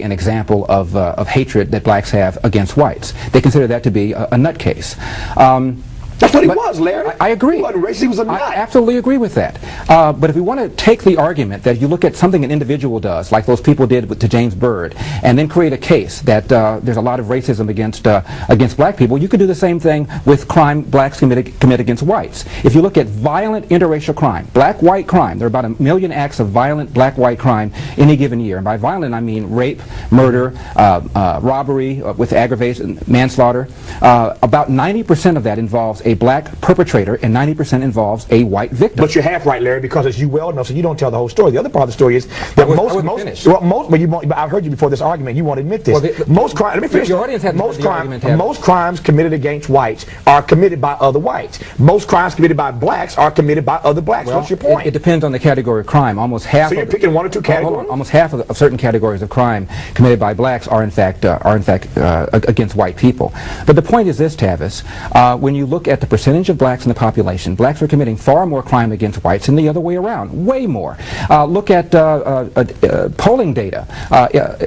an example of hatred that blacks have against whites. They consider that to be a nutcase. That's what he was, Larry. I agree. He wasn't racist, he was a nut. I absolutely agree with that. But if we want to take the argument that you look at something an individual does, like those people did to James Byrd, and then create a case that there's a lot of racism against black people, you could do the same thing with crime blacks commit against whites. If you look at violent interracial crime, black-white crime, there are about 1 million acts of violent black-white crime any given year. And by violent, I mean rape, murder, robbery with aggravated manslaughter. About 90% of that involves a black perpetrator and 90% involves a white victim. But you're half right, Larry, because as you well know, so you don't tell the whole story. The other part of the story is that but I've heard you before this argument. You won't admit this. Well, most crimes committed against whites are committed by other whites. Most crimes committed by blacks are committed by other blacks. Well, what's your point? It depends on the category of crime. Almost half. So you're picking one or two categories. Almost half of certain categories of crime committed by blacks are in fact against white people. But the point is this, Tavis. When you look at the percentage of blacks in the population, blacks are committing far more crime against whites than the other way around, way more. Look at polling data,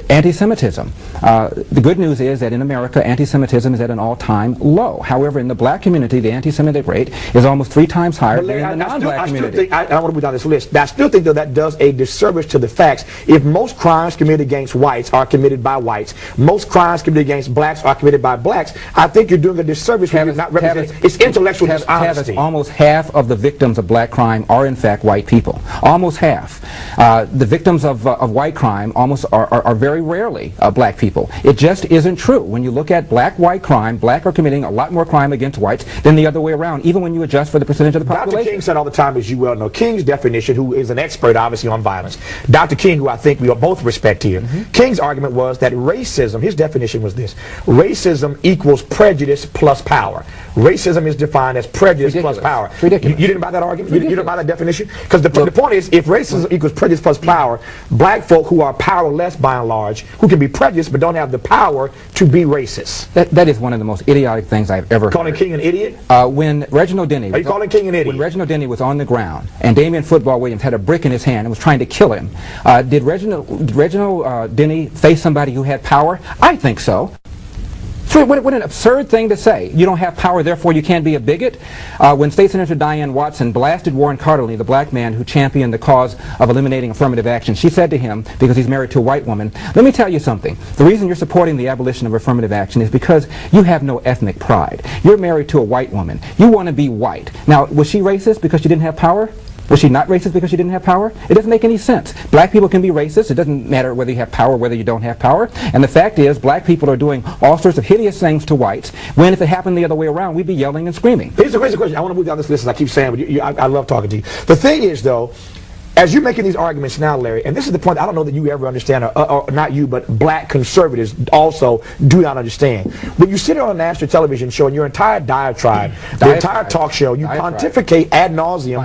anti-Semitism. The good news is that in America, anti-Semitism is at an all-time low. However, in the black community, the anti-Semitic rate is almost 3 times higher than in the non-black community. I don't want to put down this list. I still think, though, that does a disservice to the facts. If most crimes committed against whites are committed by whites, most crimes committed against blacks are committed by blacks, I think you're doing a disservice when you're not representing. It's intellectual dishonesty. Almost half of the victims of black crime are in fact white people. Almost half. The victims of white crime almost are very rarely black people. It just isn't true. When you look at black-white crime, black are committing a lot more crime against whites than the other way around, even when you adjust for the percentage of the population. Dr. King said all the time, as you well know, King's definition, who is an expert obviously on violence, Dr. King, who I think we both respect here, King's argument was that racism, his definition was this: racism equals prejudice plus power. Racism is defined as prejudice plus power. It's ridiculous. You didn't buy that argument? You didn't buy that definition? Because the point is, if racism equals prejudice plus power, black folk who are powerless by and large, who can be prejudiced but don't have the power to be racist. That is one of the most idiotic things I've ever heard. Calling King an idiot? When Reginald Denny... Are you calling King an idiot? When Reginald Denny was on the ground and Damian Football Williams had a brick in his hand and was trying to kill him, did Reginald Denny face somebody who had power? I think so. What an absurd thing to say. You don't have power, therefore you can't be a bigot. When State Senator Diane Watson blasted Warren Carterly, the black man who championed the cause of eliminating affirmative action, she said to him, because he's married to a white woman, let me tell you something. The reason you're supporting the abolition of affirmative action is because you have no ethnic pride. You're married to a white woman. You want to be white. Now, was she racist because she didn't have power? Was she not racist because she didn't have power? It doesn't make any sense. Black people can be racist. It doesn't matter whether you have power or whether you don't have power. And the fact is, black people are doing all sorts of hideous things to whites, when if it happened the other way around, we'd be yelling and screaming. Here's the question. I want to move down this list, as I keep saying, but I love talking to you. The thing is, though, as you're making these arguments now, Larry, and this is the point I don't know that you ever understand, or not you, but black conservatives also do not understand. When you sit on a national television show and your entire diatribe, the entire talk show, you pontificate ad nauseum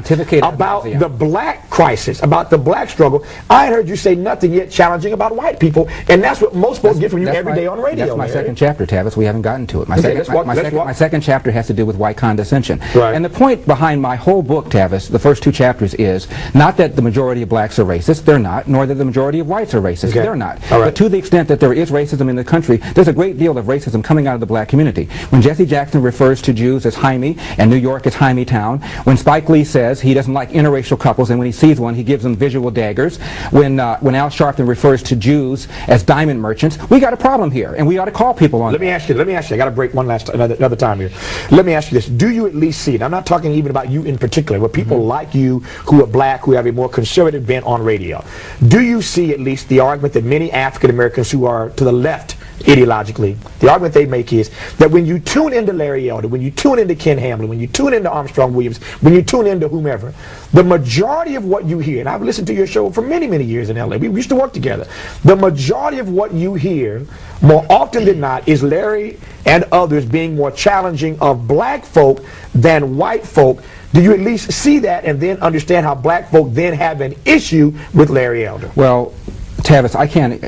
about the black crisis, about the black struggle. I ain't heard you say nothing yet challenging about white people, and that's what most folks get from you every day on radio. That's my second chapter, Tavis. We haven't gotten to it. My second chapter has to do with white condescension. Right. And the point behind my whole book, Tavis, the first 2 chapters, is not that the majority of blacks are racist. They're not. Nor that the majority of whites are racist. Okay. They're not. Right. But to the extent that there is racism in the country, there's a great deal of racism coming out of the black community. When Jesse Jackson refers to Jews as Jaime and New York as Jaime Town, when Spike Lee says he doesn't like interracial couples and when he sees one he gives them visual daggers, when Al Sharpton refers to Jews as diamond merchants, we got a problem here and we ought to call people on Let me ask you, I got to break another time here. Let me ask you this. Do you at least see it? I'm not talking even about you in particular, but people like you who are black, who have a more conservative bent on radio. Do you see at least the argument that many African Americans who are to the left ideologically, the argument they make is that when you tune into Larry Elder, when you tune into Ken Hamlin, when you tune into Armstrong Williams, when you tune into whomever, the majority of what you hear, and I've listened to your show for many, many years in LA, we used to work together, the majority of what you hear, more often than not, is Larry and others being more challenging of black folk than white folk. Do you at least see that and then understand how black folk then have an issue with Larry Elder? Well, Tavis, I can't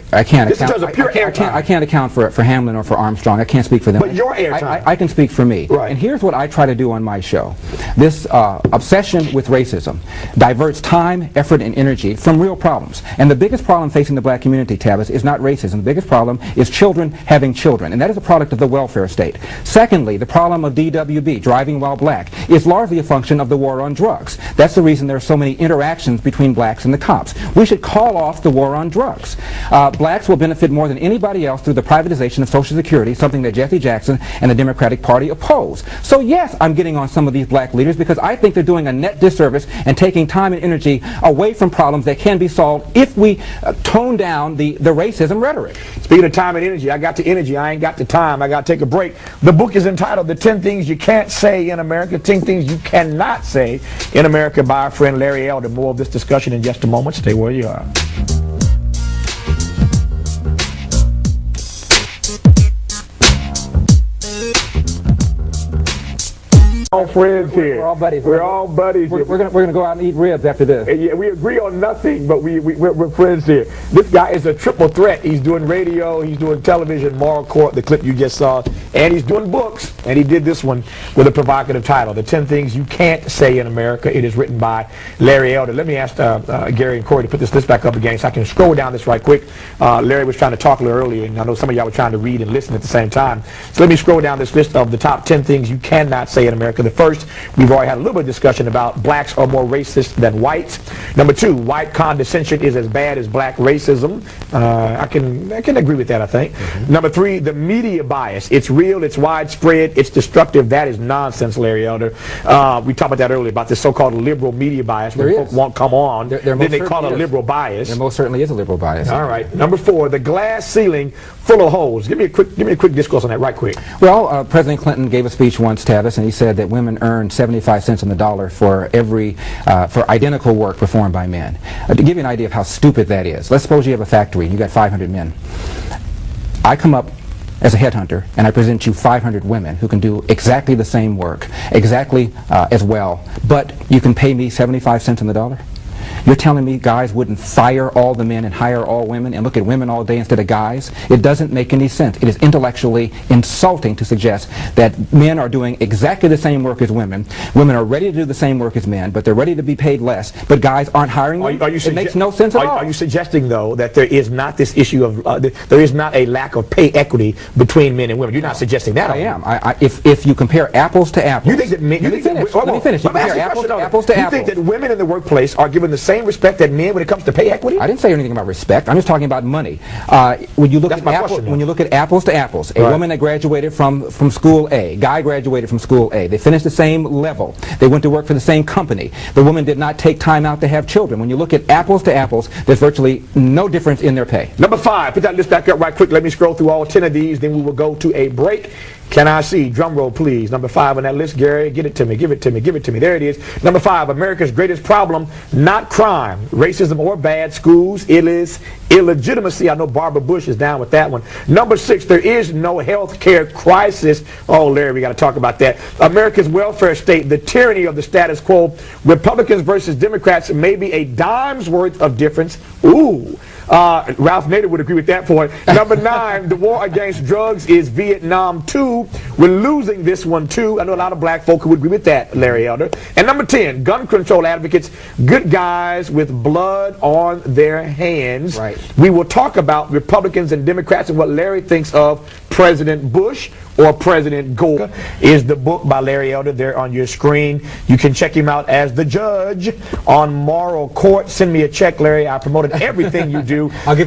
This is a pure airtime. I can't account for Hamlin or for Armstrong. I can't speak for them. But your airtime. I can speak for me. Right. And here's what I try to do on my show. This obsession with racism diverts time, effort, and energy from real problems. And the biggest problem facing the black community, Tavis, is not racism. The biggest problem is children having children. And that is a product of the welfare state. Secondly, the problem of DWB, driving while black, is largely a function of the war on drugs. That's the reason there are so many interactions between blacks and the cops. We should call off the war on drugs. Blacks will benefit more than anybody else through the privatization of Social Security, something that Jesse Jackson and the Democratic Party oppose. So yes, I'm getting on some of these black leaders because I think they're doing a net disservice and taking time and energy away from problems that can be solved if we tone down the racism rhetoric. Speaking of time and energy, I got the energy, I ain't got the time, I got to take a break. The book is entitled The 10 Things You Can't Say in America, 10 Things You Cannot Say in America by our friend Larry Elder. More of this discussion in just a moment. Stay where you are. All friends here. We're all buddies. We're all buddies. We're gonna go out and eat ribs after this. Yeah, we agree on nothing, but we're friends here. This guy is a triple threat. He's doing radio, he's doing television, moral court, the clip you just saw, and he's doing books. And he did this one with a provocative title, The 10 Things You Can't Say in America. It is written by Larry Elder. Let me ask Gary and Corey to put this list back up again so I can scroll down this right quick. Larry was trying to talk a little earlier, and I know some of y'all were trying to read and listen at the same time. So let me scroll down this list of the top 10 things you cannot say in America. The first, we've already had a little bit of discussion about blacks are more racist than whites. Number two, white condescension is as bad as black racism. I can agree with that, I think. Number three, the media bias. It's real, it's widespread, it's destructive. That is nonsense, Larry Elder. We talked about that earlier, about this so-called liberal media bias. When folks won't come on, then they call it a liberal bias. There most certainly is a liberal bias. All right. Number four, the glass ceiling full of holes. Give me a quick discourse on that right quick. Well, President Clinton gave a speech once, Tavis, and he said that women earn 75 cents on the dollar for for identical work performed by men. To give you an idea of how stupid that is, let's suppose you have a factory and you got 500 men. I come up as a headhunter and I present you 500 women who can do exactly the same work, exactly as well, but you can pay me 75 cents on the dollar? You're telling me guys wouldn't fire all the men and hire all women and look at women all day instead of guys? It doesn't make any sense. It is intellectually insulting to suggest that men are doing exactly the same work as women. Women are ready to do the same work as men, but they're ready to be paid less, but guys aren't hiring them. It makes no sense at all. Are you suggesting, though, that there is not this issue of, there is not a lack of pay equity between men and women? You're not suggesting that? I am. If you compare apples to apples. You think that men, let me finish. You compare apples to apples. You think that women in the workplace are given the same respect that men when it comes to pay equity? I didn't say anything about respect. I'm just talking about money. When you look at apples to apples, a woman that graduated from school A, guy graduated from school A. They finished the same level. They went to work for the same company. The woman did not take time out to have children. When you look at apples to apples, there's virtually no difference in their pay. Number five, put that list back up right quick. Let me scroll through all 10 of these, then we will go to a break. Can I see? Drum roll, please. Number five on that list, Gary. Get it to me. Give it to me. Give it to me. There it is. Number five, America's greatest problem, not crime, racism, or bad schools. It is illegitimacy. I know Barbara Bush is down with that one. Number six, there is no health care crisis. Oh, Larry, we got to talk about that. America's welfare state, the tyranny of the status quo. Republicans versus Democrats, maybe a dime's worth of difference. Ooh. Ralph Nader would agree with that point. Number nine, the war against drugs is Vietnam 2. We're losing this one too. I know a lot of black folk who would agree with that, Larry Elder. And number 10, gun control advocates, good guys with blood on their hands. Right. We will talk about Republicans and Democrats and what Larry thinks of President Bush or President Gore. Is the book by Larry Elder there on your screen. You can check him out as the judge on Moral Court. Send me a check, Larry. I promoted everything you do. I'll give